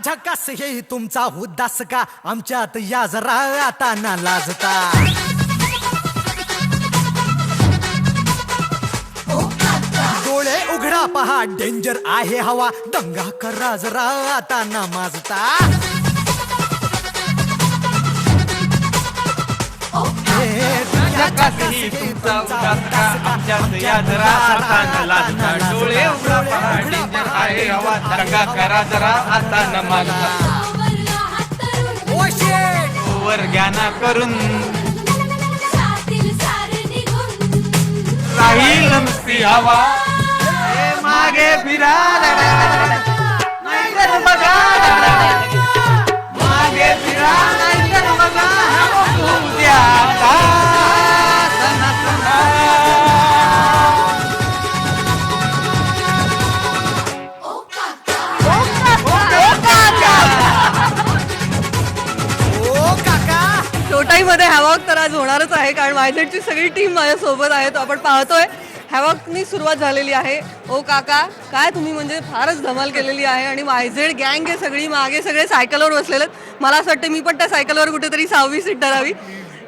झकास हे तुमचा उद्दास का आमच्यात या जरा आता ना लाजता. डोळे उघडा पहा डेंजर आहे हवा दंगा करा जरा आता ना माजता. झकासही तुमचा उदास का आमच्यात या जरा आता न लाजता. डोळे उघडा पहा डेंजर आहे हवा दंगा करा जरा आता न माजता. ओवर ज्ञाना करून राहील नुसती हवा. मागे फिरा नाहीतर बघा मागे फिरा नाहीतर बघा उद्या मध्ये हॅवॉक तर आज होणारच आहे कारण वायझेडची सगळी टीम माझ्यासोबत आहे. तो आपण पाहतोय हॅवॉकनी सुरुवात झालेली आहे. ओ काका काय तुम्ही म्हणजे फारच धमाल केलेली आहे आणि वायझेड गँग आहे सगळी मागे सगळे सायकलवर बसलेले आहेत. मला असं वाटतं मी पण त्या सायकलवर कुठेतरी 6वी सीट धरावी.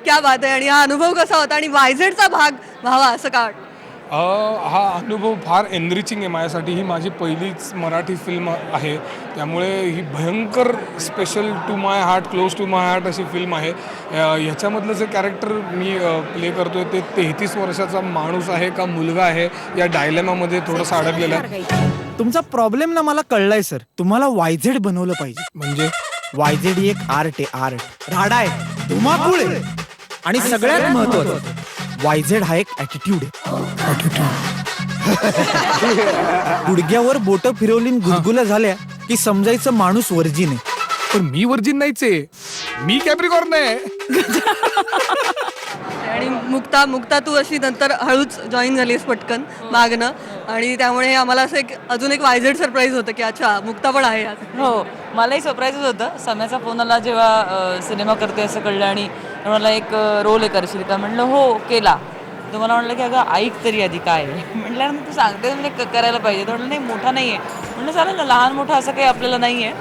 क्या बात आहे. आणि हा अनुभव कसा होता आणि वायझेडचा भाग व्हावा असं का वाटतं? हा अनुभव फार एनरिचिंग आहे माझ्यासाठी. ही माझी पहिलीच मराठी फिल्म आहे त्यामुळे ही भयंकर special to my heart close to my heart अशी फिल्म आहे. ह्याच्यामधलं जे कॅरेक्टर मी प्ले करतो आहे ते 33 वर्षाचा माणूस आहे का मुलगा आहे या डायलेमामध्ये थोडंसं अडकलेलं आहे. तुमचा प्रॉब्लेम ना मला कळलाय सर. तुम्हाला वायझेड बनवलं पाहिजे. म्हणजे वायझेड ही एक आर्ट आहे. आर्ट राडा आहे धुमाकूळ आहे आणि सगळ्यात महत्वाचं वायझेड हा एक ॲटिट्यूड आहे. गुडघ्यावर बोट फिरवली गुदगुल्या झाल्या की समजायचं माणूस वर्जिन आहे. पण मी वर्जिन नाहीच आहे. मी कॅप्रिकॉर्न आहे. आणि मुक्ता तू अशी नंतर हळूच जॉईन झालीस पटकन मागणं आणि त्यामुळे आम्हाला असं अजून एक वायझेड सरप्राईज होतं की अच्छा मुक्ता पण आहे. हो मलाही सरप्राईजच होतं. सम्याचा फोन आला जेव्हा सिनेमा करते असं कळलं आणि मला एक रोल आहे करशील का म्हणलं हो केला. तो मला म्हटलं की अगं ऐक तरी आधी काय आहे म्हटलं तू सांगते म्हणजे करायला पाहिजे. तो म्हटलं नाही मोठा नाही आहे. म्हटलं चालेल ना लहान मोठा असं काही आपल्याला नाही आहे.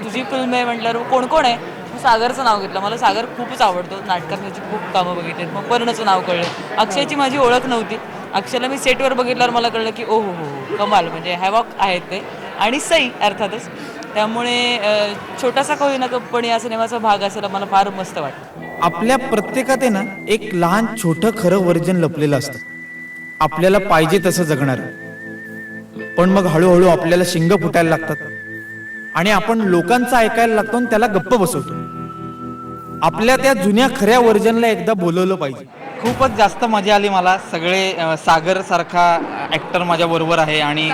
तुझी फिल्म आहे म्हटल्यावर कोण कोण आहे. मग सागरचं नाव घेतलं. मला सागर खूपच आवडतो. नाटकात त्याची खूप कामं बघितलीत. मग पर्णचं नाव कळलं. अक्षयची माझी ओळख नव्हती. अक्षयला मी सेटवर बघितल्यावर मला कळलं की ओ हो कमाल म्हणजे हॅवॉक आहेत ते आणि सई अर्थातच. त्यामुळे छोटासा का होईना पण या सिनेमाचा भाग असेल मला फार मस्त वाटतं. आपल्या प्रत्येकात आहे ना एक लहान छोटं खरं वर्जन लपलेलं असतं. आपल्याला पाहिजे तसं जगणार पण मग हळूहळू आपल्याला शिंग फुटायला लागतात आणि आपण लोकांचं ऐकायला लागतो आणि त्याला गप्प बसवतो. आपल्या त्या जुन्या खऱ्या वर्जनला एकदा बोलवलं पाहिजे. खूपच जास्त मजा आली मला. सगळे सागर सारखा ॲक्टर माझ्या बरोबर आहे आणि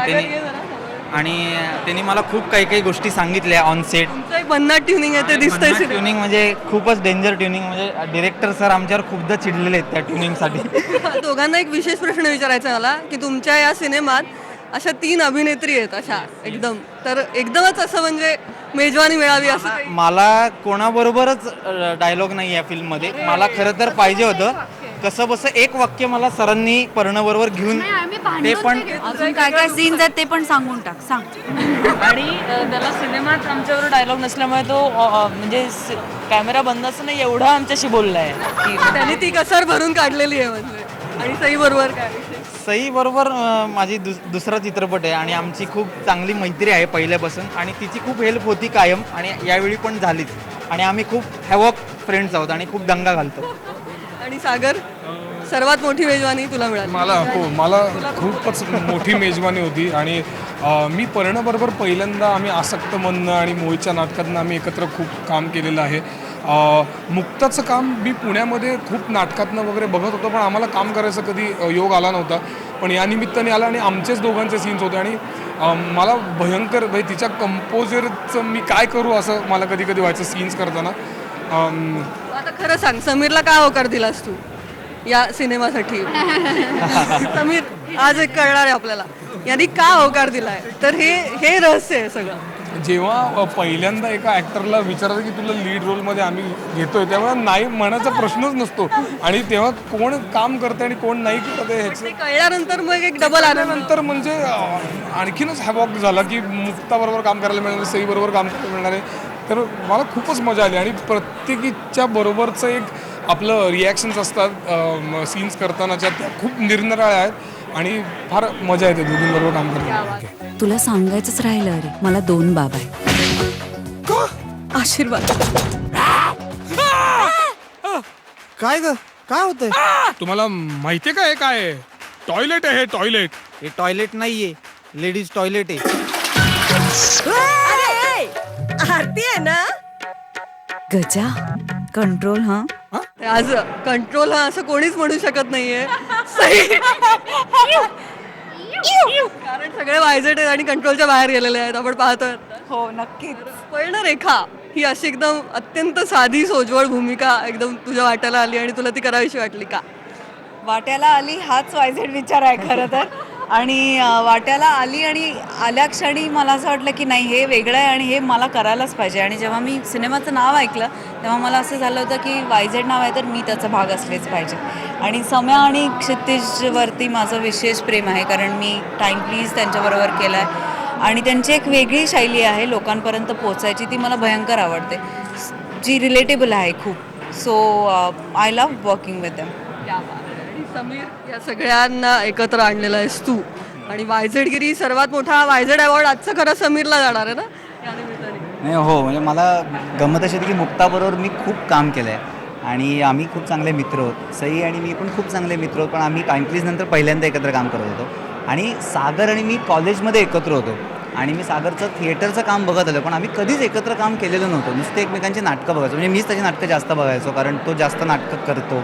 त्यांनी मला खूप काही गोष्टी सांगितल्या ऑन सेट. भन्नाट ट्युनिंग आहे ते दिसतंय. ट्युनिंग म्हणजे खूपच डेंजर ट्युनिंग म्हणजे डिरेक्टर सर आमच्यावर खूपदा चिडलेले आहेत त्या ट्युनिंगसाठी. दोघांना एक विशेष प्रश्न विचारायचा मला की तुमच्या या सिनेमात अशा 3 अभिनेत्री आहेत अशा एकदम तर एकदमच असं म्हणजे मेजवानी मिळावी असं मला कोणाबरोबरच डायलॉग नाही या फिल्ममध्ये. मला खरं तर पाहिजे होतं कसं बसं एक वाक्य मला सरांनी पर्णबरोबर घेऊन ते पण अजून काय काय सीन्स आहेत ते पण सांगून टाक सांग. आणि त्याला सिनेमात आमच्यावर डायलॉग नसल्यामुळे तो म्हणजे कॅमेरा बंद असं नाही एवढा आमच्याशी बोलला आहे की त्यांनी ती कसर भरून काढलेली आहे म्हणजे. आणि सई बरोबर काय सई बरोबर माझी दुसरा चित्रपट आहे आणि आमची खूप चांगली मैत्री आहे पहिल्यापासून आणि तिची खूप हेल्प होती कायम आणि यावेळी पण झालीच. आणि आम्ही खूप हॅवॉक फ्रेंड्स आहोत आणि खूप दंगा घालतो. आणि सागर सर्वात मोठी मेजवानी तुला मिळाली. मला खूपच मोठी मेजवानी होती आणि मी पर्णाबरोबर पहिल्यांदा आम्ही आसक्त म्हणणं आणि मोहितच्या नाटकातनं आम्ही एकत्र खूप काम केलेलं आहे. मुक्ताचं काम मी पुण्यामध्ये खूप नाटकातनं वगैरे बघत होतो पण आम्हाला काम करायचं कधी योग आला नव्हता. पण या निमित्ताने आला आणि आमचेच दोघांचे सीन्स होते आणि मला भयंकर म्हणजे तिच्या कंपोजरचं मी काय करू असं मला कधी कधी व्हायचं सीन्स करताना. आता खरं सांग समीरला का होकार दिलास तू या सिनेमासाठी? समीर आज एक कळणार आहे आपल्याला यांनी का होकार दिलाय तर हे रहस्य आहे सगळं. जेव्हा पहिल्यांदा एका ॲक्टरला विचारलं की तुला लीड रोलमध्ये आम्ही घेतोय, तेव्हा नाही म्हणायचा प्रश्नच नसतो. आणि तेव्हा कोण काम करते आणि कोण नाही करत आहे ह्याचं ते कळल्यानंतर मग एक डबल आनंद. नंतर म्हणजे आणखीनच हॅवॉक झाला की मुक्ताबरोबर काम करायला मिळणार आहे, सईबरोबर काम करायला मिळणार आहे. तर मला खूपच मजा आली. आणि प्रत्येकीच्या बरोबरचं एक आपलं रिॲक्शन्स असतात सीन्स करतानाच्या, त्या खूप निरनिराळ्या आहेत आणि फार मजा येते दोघींबरोबर काम करताना. तुला सांगायचंच राहिलं अरे, मला 2 बाबा आहेत. आशीर्वाद. काय ग काय होतंय? तुम्हाला माहितीये का हे काय आहे? टॉयलेट आहे हे, टॉयलेट. हे टॉयलेट नाहीये, लेडीज टॉयलेट आहे. आरती आहे ना. गजा कंट्रोल. हा आज कंट्रोल हा असं कोणीच म्हणू शकत नाहीये. सही. कारण सगळे वायझेट आहेत आणि कंट्रोलच्या बाहेर गेलेले आहेत, आपण पाहतोय आता. हो नक्कीच. पण ना रेखा, ही अशी एकदम अत्यंत साधी सोजवळ भूमिका एकदम तुझ्या वाट्याला आली आणि तुला ती करावीशी वाटली का? वाट्याला आली हाच वायझेड विचार आहे खरं तर. आणि वाट्याला आली आणि आल्या क्षणी मला असं वाटलं की नाही, हे वेगळं आहे आणि हे मला करायलाच पाहिजे. आणि जेव्हा मी सिनेमाचं नाव ऐकलं तेव्हा मला असं झालं होतं की वायझेड नाव आहे तर मी त्याचा भाग असलेच पाहिजे. आणि सम्या आणि क्षितिजवरती माझं विशेष प्रेम आहे, कारण मी टाईम प्लीज त्यांच्याबरोबर केला आहे आणि त्यांची एक वेगळी शैली आहे लोकांपर्यंत पोचायची, ती मला भयंकर आवडते, जी रिलेटेबल आहे खूप. So I love working with them. आणि समीर, या सगळ्यांना एकत्र आणलेलं आहेस तू. आणि वायझेडगिरी सर्वात मोठा वायझेड अवॉर्ड आजचा खरं समीरला जाणार आहे ना या निमित्ताने. नाही हो, म्हणजे मला गंमत अशी होती की मुक्ताबरोबर मी खूप काम केलं आहे आणि आम्ही खूप चांगले मित्र आहोत. सई आणि मी पण खूप चांगले मित्र आहोत, पण आम्ही टाईमप्लीज नंतर पहिल्यांदा एकत्र काम करत होतो. आणि सागर आणि मी कॉलेजमध्ये एकत्र होतो आणि मी सागरचं थिएटरचं काम बघत आलो, पण आम्ही कधीच एकत्र काम केलेलं नव्हतं. नुसते एकमेकांची नाटकं बघायचो, म्हणजे मीच त्याची नाटकं जास्त बघायचो कारण तो जास्त नाटकं करतो.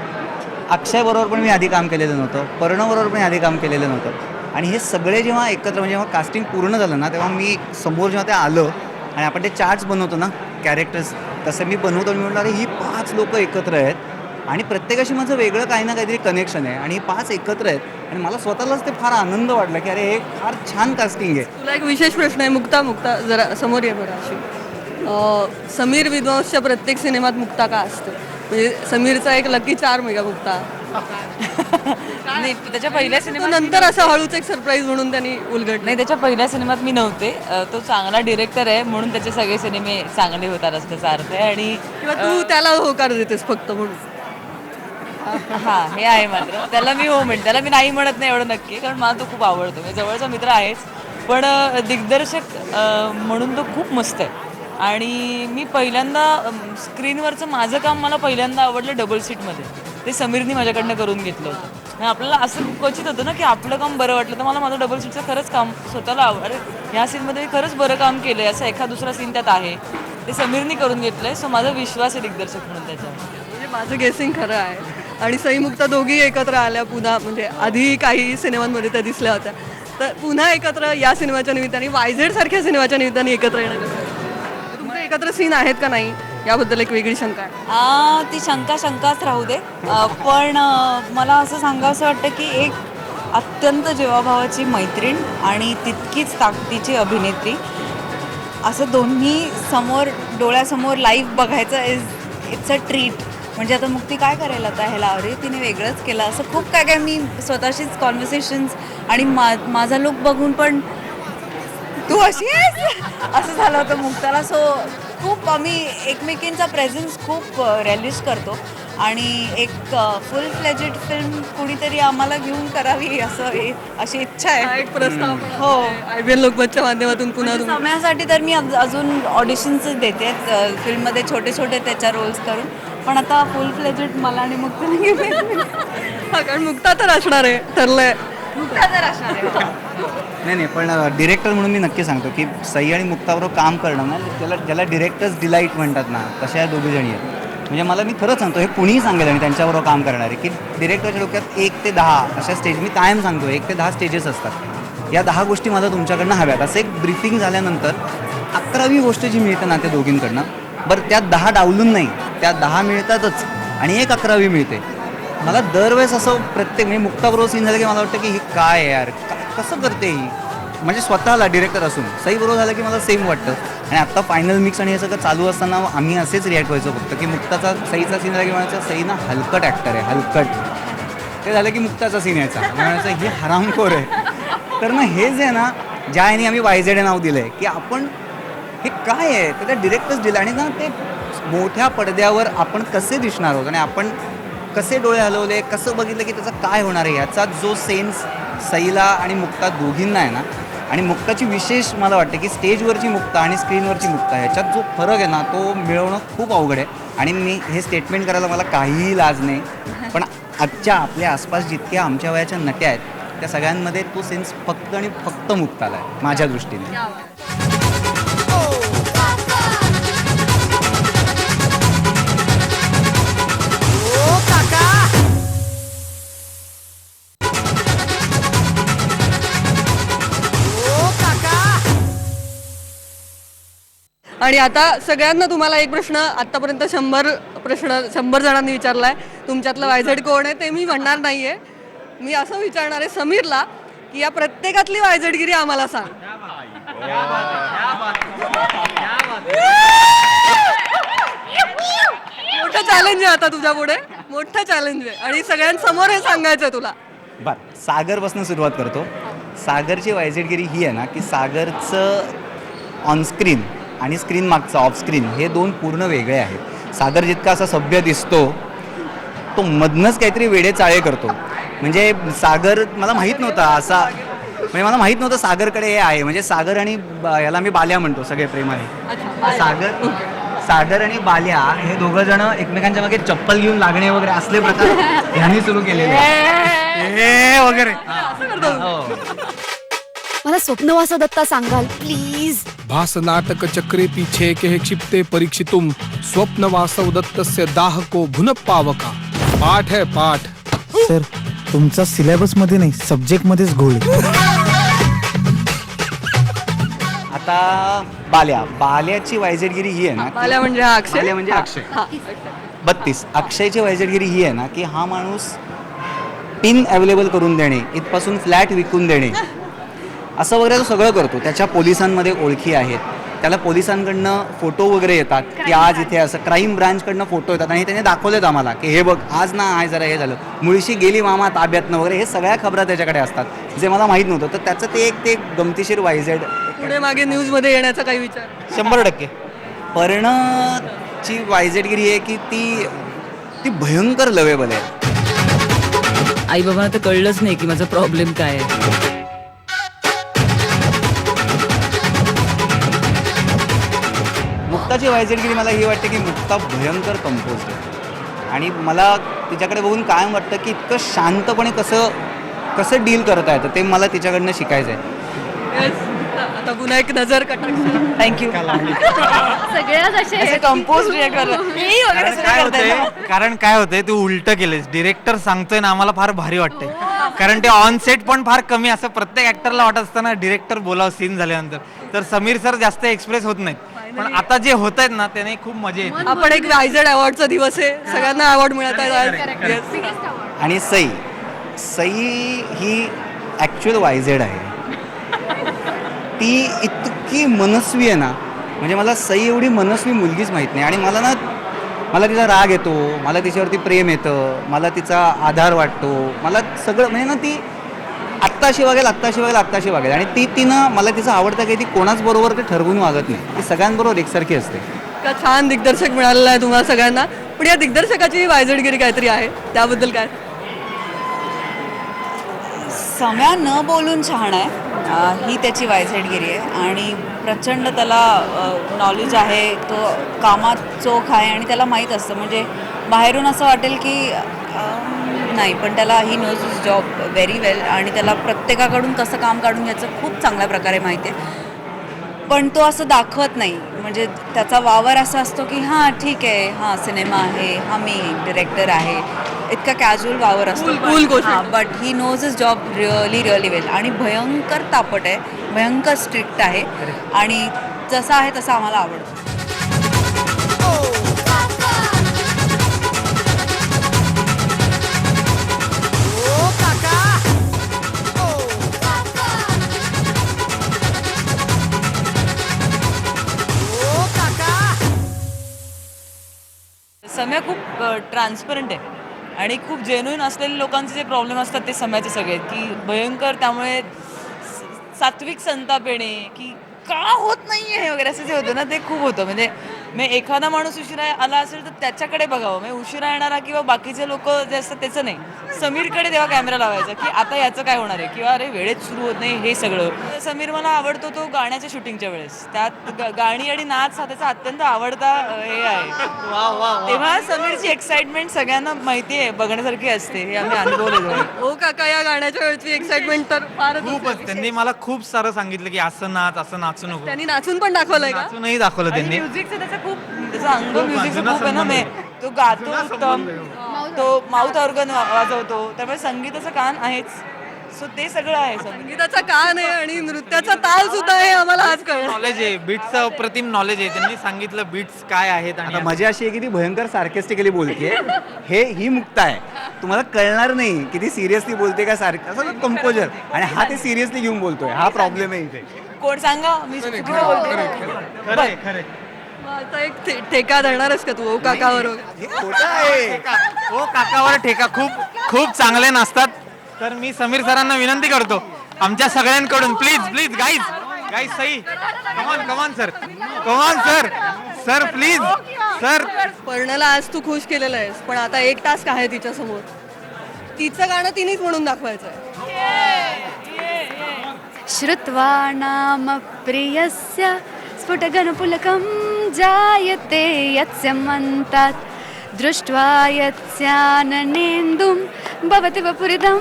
अक्षयबरोबर पण मी आधी काम केलेलं नव्हतं, पर्णबरोबर पण आधी काम केलेलं नव्हतं. आणि हे सगळे जेव्हा एकत्र, म्हणजे जेव्हा कास्टिंग पूर्ण झालं ना, तेव्हा मी समोर जेव्हा ते आलं आणि आपण ते चार्ट्स बनवतो ना कॅरेक्टर्स, तसं मी बनवतो. मी म्हटलं अरे ही 5 लोकं एकत्र आहेत आणि प्रत्येकाशी माझं वेगळं काही ना काहीतरी कनेक्शन आहे आणि ही 5 एकत्र आहेत. आणि मला स्वतःलाच ते फार आनंद वाटला की अरे हे फार छान कास्टिंग आहे. तुला एक विशेष प्रश्न आहे. मुक्ता जरा समोर ये बरं. अशी समीर विद्वांसच्या प्रत्येक सिनेमात मुक्ता का असते? म्हणजे समीरचा एक लकी चार्म आहे का मुक्ता? नाही, त्याच्या पहिल्या तो सिनेमात नंतर असं हळूच एक सरप्राईज म्हणून त्यांनी उलगडलं. नाही, त्याच्या पहिल्या सिनेमात मी नव्हते. तो चांगला डिरेक्टर आहे म्हणून त्याचे सगळे सिनेमे चांगले होतात असं त्याचा अर्थ आहे. आणि किंवा तू त्याला होकार देतेस फक्त म्हणून? हा, हे आहे मात्र. त्याला मी हो म्हणते, त्याला मी नाही म्हणत नाही एवढं नक्की, कारण मला तो खूप आवडतो. मी जवळचा मित्र आहेच, पण दिग्दर्शक म्हणून तो खूप मस्त आहे. आणि मी पहिल्यांदा स्क्रीनवरचं माझं काम मला पहिल्यांदा आवडलं डबल सीटमध्ये. ते समीरनी माझ्याकडनं करून घेतलं होतं. आणि आपल्याला असं क्वचित होतं ना की आपलं काम बरं वाटलं, तर मला माझं डबल सीटचं खरंच काम स्वतःला अरे ह्या सीनमध्ये मी खरंच बरं काम केलं आहे, असं एखाद दुसरा सीन त्यात आहे, ते समीरनी करून घेतलं आहे. सो माझा विश्वास आहे दिग्दर्शक म्हणून त्याच्यावर. म्हणजे माझं गेसिंग खरं आहे. आणि सई मुक्ता दोघी एकत्र आल्या पुन्हा, म्हणजे आधी काही सिनेमांमध्ये त्या दिसल्या होत्या, तर पुन्हा एकत्र या सिनेमाच्या निमित्ताने, वायझेड सारख्या सिनेमाच्या निमित्ताने एकत्र येणं. तुमचे एकत्र सीन आहेत का नाही याबद्दल एक वेगळी शंका आहे. ती शंकाच राहू दे. पण मला असं सांगावं वाटतं की एक अत्यंत जीवाभावाची मैत्रीण आणि तितकीच ताकदीची अभिनेत्री, असं दोन्ही समोर डोळ्यासमोर लाईव्ह बघायचं इट्स अ ट्रीट. म्हणजे आता मुक्ती काय करायला आता ह्याला, अरे तिने वेगळंच केलं, असं खूप काय काय मी स्वतःशीच कॉन्व्हर्सेशन्स. आणि माझा लुक बघून पण तू अशी आहेस असं झालं होतं मुक्ताला. सो खूप आम्ही एकमेकींचा प्रेझेन्स खूप रेलिश करतो आणि एक फुल फ्लेजेड फिल्म कुणीतरी आम्हाला घेऊन करावी अशी इच्छा हा आहे. एक प्रस्ताव हो. IBN लोकमतच्या माध्यमातून पुन्हा समयासाठी तर मी अजून ऑडिशन्स देते फिल्ममध्ये छोटे छोटे त्याच्या रोल्स करून, पण आता फुल फ्लेजेड मला आणि मुक्तीने कारण मुक्ता तर असणार आहे, ठरलंय. मुक्ता तर असणार आहे. नाही, पण डिरेक्टर म्हणून मी नक्की सांगतो की सई आणि मुक्ताबरोबर काम करणं ना, ज्याला डिरेक्टर्स डिलाईट म्हणतात ना, तशा या दोघीजणी आहेत. म्हणजे मला मी खरंच सांगतो, हे कुणीही सांगेल आणि त्यांच्याबरोबर काम करणारे, की डिरेक्टरच्या डोक्यात 1 ते 10 अशा स्टेज, मी कायम सांगतो 1 ते 10 स्टेजेस असतात. या 10 गोष्टी मला तुमच्याकडनं हव्यात. असं एक ब्रीफिंग झाल्यानंतर 11वी गोष्ट जी मिळते ना त्या दोघींकडनं, बरं त्यात 10 डावलून नाही, त्या 10 मिळतातच आणि एक 11वी मिळते. मला दरवेळेस असं प्रत्येक, म्हणजे मुक्ताबरोबर सीन झालं की मला वाटतं की ही काय यार, कसं करते ही, म्हणजे स्वतःला डिरेक्टर असून सई बरोबर झालं की मला सेम वाटतं. आणि आत्ता फायनल मिक्स आणि हे सगळं चालू असताना आम्ही असेच रिॲक्ट व्हायचो फक्त की मुक्ताचा सईचा सीन झाला की म्हणायचं सई ना हलकट ॲक्टर आहे, हलकट. ते झालं की मुक्ताचा सीन यायचा म्हणायचं हे हरामखोर आहे. तर ना हे जे आहे ना, ज्या ह्याने आम्ही YZ नाव दिलं आहे की आपण हे काय आहे तर त्या डिरेक्टर्स दिलं आणि ना ते मोठ्या पडद्यावर आपण कसे दिसणार आहोत आणि आपण कसे डोळे हलवले, कसं बघितलं की त्याचा काय होणार आहे याचा जो सेन्स सईला आणि मुक्ता दोघींना आहे ना. आणि मुक्ताची विशेष मला वाटतं की स्टेजवरची मुक्ता आणि स्क्रीनवरची मुक्ता ह्याच्यात जो फरक आहे ना तो मिळवणं खूप अवघड आहे. आणि मी हे स्टेटमेंट करायला मला काहीही लाज नाही, पण आजच्या आपल्या आसपास जितक्या आमच्या वयाच्या नट्या आहेत त्या सगळ्यांमध्ये तो सेन्स फक्त आणि फक्त मुक्ताला आहे माझ्या दृष्टीने. आणि आता सगळ्यांना तुम्हाला एक प्रश्न आतापर्यंत 100 जणांनी विचारलाय, तुमच्यातलं YZ कोण आहे ते मी म्हणणार नाहीये. मी असं विचारणार आहे समीरला की या प्रत्येकातली YZ-गिरी आम्हाला सांग. मोठं चॅलेंज आहे आता तुझ्या पुढे, मोठं चॅलेंज आहे आणि सगळ्यांसमोर हे सांगायचं आहे तुला. बरं, सागरपासून सुरुवात करतो. सागरची YZ-गिरी ही आहे ना की सागरचं ऑनस्क्रीन आणि स्क्रीन मागचं ऑफस्क्रीन हे दोन पूर्ण वेगळे आहेत. सागर जितका असा सभ्य दिसतो तो मधनंच काहीतरी वेडे चाळे करतो. म्हणजे सागर मला माहीत नव्हता असा, म्हणजे मला माहीत नव्हतं सागरकडे हे आहे. म्हणजे सागर आणि याला मी बाल्या म्हणतो सगळे प्रेमाने. सागर आणि बाल्या हे दोघं जण एकमेकांच्या मागे चप्पल घेऊन लागणे वगैरे असले प्रकार ह्यांनी सुरू केलेले वगैरे. मला स्वप्नवास दत्ता सांगाल प्लीज. भास नाटक चक्रे पीछे के क्षिप्ते परीक्षितुम स्वप्न वासव दत्तस्य दाहको भुन पावका. पाठ है पाठ. सर तुमचा सिलेबस मध्ये नाही सब्जेक्ट मध्येच घोळ आहे. आता बाल्याची YZ-गिरी ही आहे ना बाल्या म्हणजे हा अक्षय. बाल्या म्हणजे अक्षय. 32 अक्षयची YZ-गिरी ही आहे ना की हा माणूस पिन अवेलेबल करून देणे इथपासून फ्लॅट विकून देणे असं वगैरे तो सगळं करतो. त्याच्या पोलिसांमध्ये ओळखी आहेत, त्याला पोलिसांकडनं फोटो वगैरे येतात की आज इथे असं क्राईम ब्रांचकडनं फोटो येतात आणि त्याने दाखवलेत आम्हाला की हे बघ आज ना आहे जरा हे झालं, मुळशी गेली मामा ताब्यातनं वगैरे हे सगळ्या खबरा त्याच्याकडे असतात जे मला माहीत नव्हतं. तर त्याचं ते गमतीशीर YZ. पुढे मागे न्यूजमध्ये येण्याचा काही विचार? 100%. पर्णची YZ-गिरी आहे की ती भयंकर लवेबल आहे. आई बाबांना तर कळलंच नाही की माझा प्रॉब्लेम काय आहे. मुक्ताची YZ-गिरी मला ही वाटते की मुक्ता भयंकर कंपोज आहे आणि मला तिच्याकडे बघून कायम वाटतं की इतकं शांतपणे कसं डील करता येतं ते मला तिच्याकडनं शिकायचं आहे. आता पुन्हा एक नजर कटाक्ष. थँक्यू. सगळ्याच असे कंपोज कारण काय होतंय तू उलट केलेस. डिरेक्टर सांगतोय ना आम्हाला फार भारी वाटतंय कारण ते ऑन सेट पण फार कमी असं प्रत्येक ऍक्टरला वाटत असताना डिरेक्टर बोलावं सीन झाल्यानंतर. तर समीर सर जास्त एक्सप्रेस होत नाहीत पण आता जे होत आहेत ना त्याने खूप मजा येते. आपण एक YZ अवॉर्डचा दिवस आहे, सगळ्यांना अवॉर्ड मिळत आहेत. आणि सई ही ॲक्च्युअल YZ आहे. ती इतकी मनस्वी आहे ना, म्हणजे मला सई एवढी मनस्वी मुलगीच माहीत नाही. आणि मला तिचा राग येतो, मला तिच्यावरती प्रेम येतं, मला तिचा आधार वाटतो, मला सगळं म्हणजे ना ती आत्ताशी वागेल आणि तिनं मला तिचं आवडतं की ती कोणाच बरोबर ते ठरवून वागत नाही, ती सगळ्यांबरोबर एकसारखी असते. इतका छान दिग्दर्शक मिळालेला आहे तुम्हाला सगळ्यांना. पण या दिग्दर्शकाची YZ-गिरी काहीतरी आहे, त्याबद्दल काय? सम्या न बोलून छान आहे, ही त्याची YZ-गिरी आहे आणि प्रचंड त्याला नॉलेज आहे, तो कामात चोख आहे आणि त्याला माहीत असतं. म्हणजे बाहेरून असं वाटेल की नाही, पण त्याला he knows his job very well आणि त्याला प्रत्येकाकडून कसं काम काढून घ्यायचं खूप चांगल्या प्रकारे माहिती आहे. पण तो असं दाखवत नाही, म्हणजे त्याचा वावर असा असतो की हां ठीक आहे, हां सिनेमा आहे, हां मी डिरेक्टर आहे, इतका कॅज्युअल वावर असतो. But he knows his job really well आणि भयंकर तापट आहे, भयंकर स्ट्रिक्ट आहे आणि जसा आहे तसा आम्हाला आवडतो. सम्या खूप ट्रान्सपरंट आहे आणि खूप जेन्युइन असलेले लोकांचे जे प्रॉब्लेम असतात ते सम्याचे सगळे आहेत की भयंकर, त्यामुळे सात्विक संताप येणे की का होत नाही आहे वगैरे असं जे होतं ना ते खूप होतं. म्हणजे मी एखादा माणूस उशिरा आला असेल तर त्याच्याकडे बघावं, म्हणजे उशिरा येणारा किंवा बाकीचे लोक जे असतात त्याचं नाही, समीरकडे तेव्हा कॅमेरा लावायचा की आता याचं काय होणार आहे किंवा अरे वेळेत सुरू होत नाही हे सगळं. समीर मला आवडतो तो गाण्याच्या शूटिंगच्या वेळेस, त्यात गाणी आणि नाच हा त्याचा अत्यंत आवडता हे आहे. तेव्हा समीरची एक्साइटमेंट सगळ्यांना माहिती आहे, बघण्यासारखी असते, हे आम्ही अनुभवलेलो. ओ काका या गाण्याच्या वेळची एक्साइटमेंट तर फारच खूपच त्यांनी मला खूप सारं सांगितलं की असं नाच, असं नाचू नको. त्यांनी नाचून पण दाखवलंय का? नाचूनही दाखवलं त्यांनी. म्युझिकचं त्याचं खूप, त्याचं अंग म्युझिकचं खूप आहे ना. तो गातो उत्तम, तो माउथ ऑर्गन वाजवतो, त्यामुळे संगीताचं कान आहेच. सो ते सगळं आहे. संगीताचा कान आहे आणि नृत्याचा ताल सुद्धा आहे, आम्हाला आज कळलं. नॉलेज आहे, बीट्सचं अप्रतिम नॉलेज आहे. त्यांनी सांगितलं बीट्स काय आहेत. आणि आता मजा अशी आहे की ती भयंकर सार्केस्टिकली बोलते. ही मुक्ता आहे, तुम्हाला कळणार नाही की ती सिरियसली बोलते का असं कंपोजर, आणि हा ते सिरियसली घेऊन बोलतोय. हा प्रॉब्लेम आहे इथे. कोण सांगा, मी चुकीचं बोलते. खरंय खरंय. मग आता एक ठेका धरणारच का तू ओ काकावर वगैरे? हे खोटं आहे. हो, काकावर ठेका खूप खूप चांगले नसतात. तर मी समीर सरांना विनंती करतो आमच्या सगळ्यांकडून, प्लीज गाईज सई, कमान सर प्लीज सर. पर्णला आज तू खुश केलेलं आहेस, पण आता एक टास्क आहे तिच्या समोर. तिचं गाणं तिनेच म्हणून दाखवायचं आहे. श्रुत्वा नाम प्रियस्य स्फुटगणपुलकं जायते यस्य मन्तात् दृष्ट्वा यत्स्याननेन्दुं भवति वपुरिदं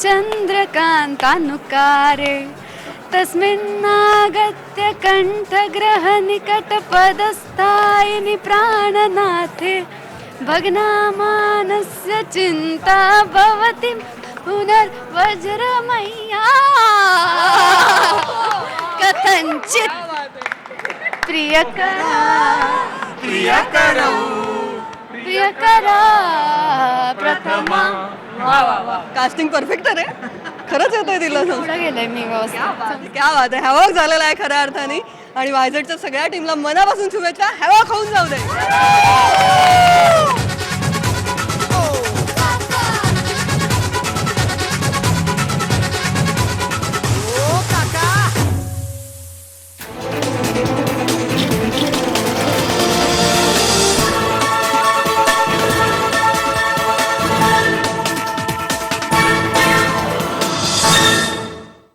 चन्द्रकान्तानुकारे तस्मिन्नागत्य कण्ठग्रहनिकटपदस्थायिनि प्राणनाथे भग्नामानस्य चिन्ता भवति पुनर्वज्रमय्या कथञ्चित् प्रियकरा प्रथमा. कास्टिंग परफेक्ट आहे रे, खरंच येतोय तिला. पुढे गेलंय मी व्यवस्थित. क्या बात आहे, हॅवॉक झालेला आहे खऱ्या अर्थाने. आणि वायझेडच्या सगळ्या टीमला मनापासून शुभेच्छा. हॅवॉक होऊन जाऊ दे.